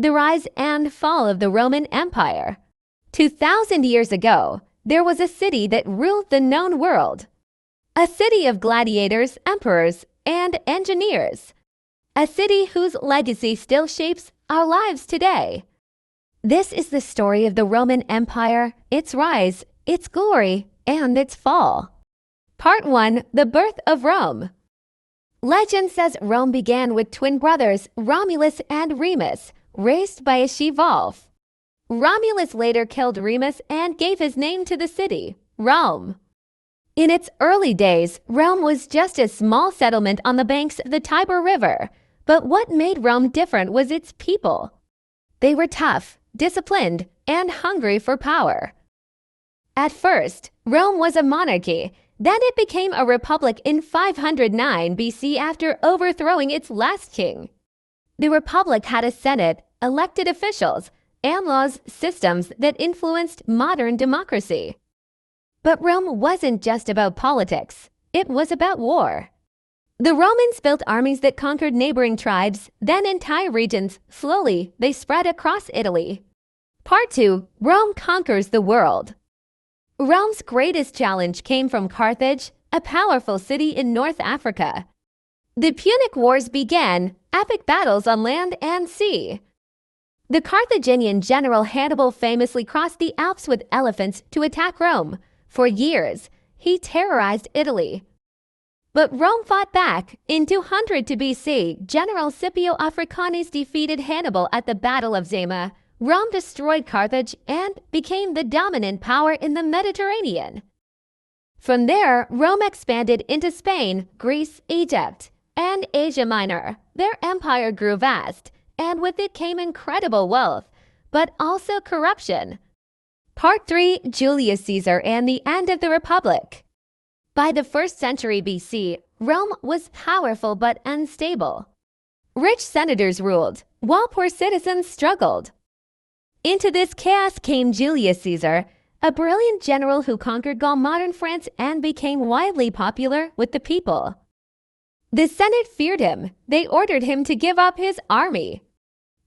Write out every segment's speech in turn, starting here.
The rise and fall of the Roman Empire. 2,000 years ago, there was a city that ruled the known world. A city of gladiators, emperors, and engineers. A city whose legacy still shapes our lives today. This is the story of the Roman Empire, its rise, its glory, and its fall. Part 1. The Birth of Rome. Legend says Rome began with twin brothers Romulus and Remus, raised by a she-wolf. Romulus later killed Remus and gave his name to the city, Rome. In its early days, Rome was just a small settlement on the banks of the Tiber River. But what made Rome different was its people. They were tough, disciplined, and hungry for power. At first, Rome was a monarchy. Then it became a republic in 509 BC after overthrowing its last king. The republic had a senate, elected officials, and laws systems that influenced modern democracy. But Rome wasn't just about politics. It was about war. The Romans built armies that conquered neighboring tribes, then entire regions. Slowly, they spread across Italy. Part 2. Rome conquers the world. Rome's greatest challenge came from Carthage, a powerful city in North Africa. The Punic Wars began, epic battles on land and sea. The Carthaginian general Hannibal famously crossed the Alps with elephants to attack Rome. For years, he terrorized Italy. But Rome fought back. In 200 BC, General Scipio Africanus defeated Hannibal at the Battle of Zama. Rome destroyed Carthage and became the dominant power in the Mediterranean. From there, Rome expanded into Spain, Greece, Egypt, and Asia Minor. Their empire grew vast, and with it came incredible wealth, but also corruption. Part 3. Julius Caesar and the End of the Republic. By the 1st century BC, Rome was powerful but unstable. Rich senators ruled, while poor citizens struggled. Into this chaos came Julius Caesar, a brilliant general who conquered Gaul, modern France, and became widely popular with the people. The Senate feared him. They ordered him to give up his army.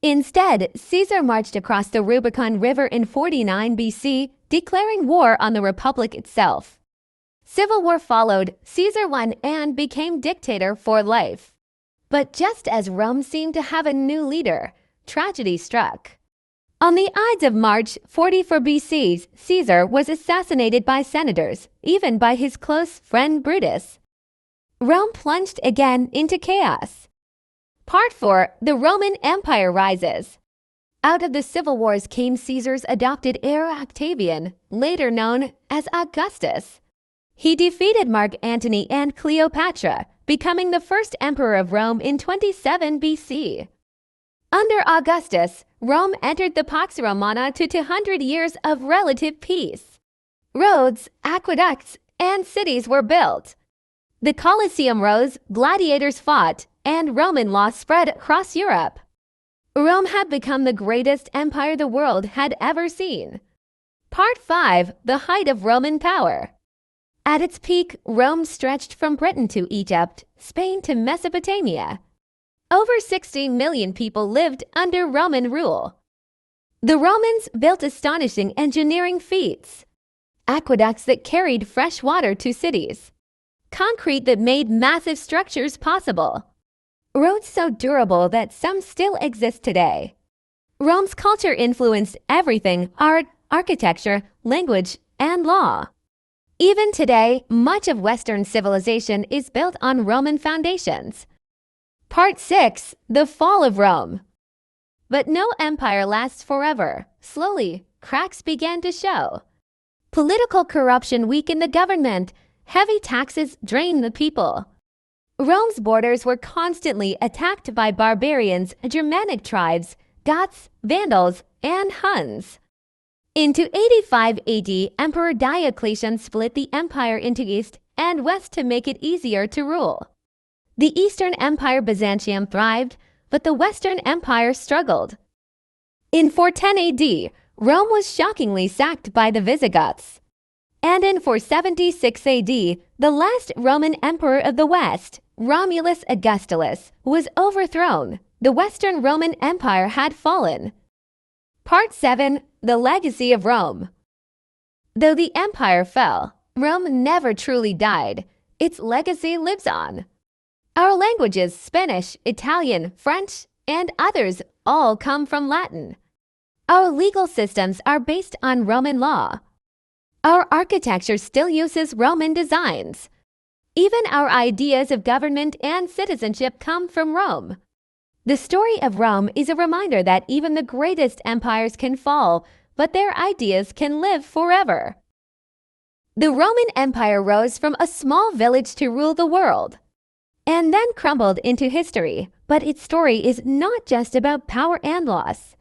Instead, Caesar marched across the Rubicon River in 49 BC, declaring war on the Republic itself. Civil war followed. Caesar won and became dictator for life. But just as Rome seemed to have a new leader, tragedy struck. On the Ides of March 44 BC, Caesar was assassinated by senators, even by his close friend Brutus. Rome plunged again into chaos. Part 4. The Roman Empire rises. Out of the civil wars came Caesar's adopted heir Octavian, later known as Augustus. He defeated Mark Antony and Cleopatra, becoming the first emperor of Rome in 27 BC. Under Augustus, Rome entered the Pax Romana to 200 years of relative peace. Roads, aqueducts, and cities were built. The Colosseum rose, gladiators fought, and Roman law spread across Europe. Rome had become the greatest empire the world had ever seen. Part 5. The height of Roman power. At its peak, Rome stretched from Britain to Egypt, Spain to Mesopotamia. Over 60 million people lived under Roman rule. The Romans built astonishing engineering feats. Aqueducts that carried fresh water to cities. Concrete that made massive structures possible. Roads so durable that some still exist today. Rome's culture influenced everything: art, architecture, language, and law. Even today, much of Western civilization is built on Roman foundations. Part 6. The Fall of Rome. But no empire lasts forever. Slowly, cracks began to show. Political corruption weakened the government. Heavy taxes drained the people. Rome's borders were constantly attacked by barbarians, Germanic tribes, Goths, Vandals, and Huns. In 285 AD, Emperor Diocletian split the empire into East and West to make it easier to rule. The Eastern Empire Byzantium thrived, but the Western Empire struggled. In 410 AD, Rome was shockingly sacked by the Visigoths. And in 476 AD, the last Roman emperor of the West, Romulus Augustulus, was overthrown. the Western Roman Empire had fallen. Part 7. The Legacy of Rome. Though the empire fell, Rome never truly died. Its legacy lives on. Our languages, Spanish, Italian, French, and others, all come from Latin. Our legal systems are based on Roman law. Our architecture still uses Roman designs. Even our ideas of government and citizenship come from Rome. The story of Rome is a reminder that even the greatest empires can fall, but their ideas can live forever. The Roman Empire rose from a small village to rule the world, and then crumbled into history. But its story is not just about power and loss.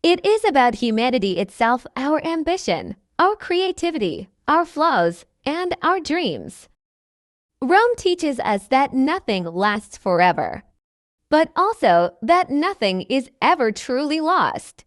It is about humanity itself, our ambition, our creativity, our flaws, and our dreams. Rome teaches us that nothing lasts forever, but also that nothing is ever truly lost.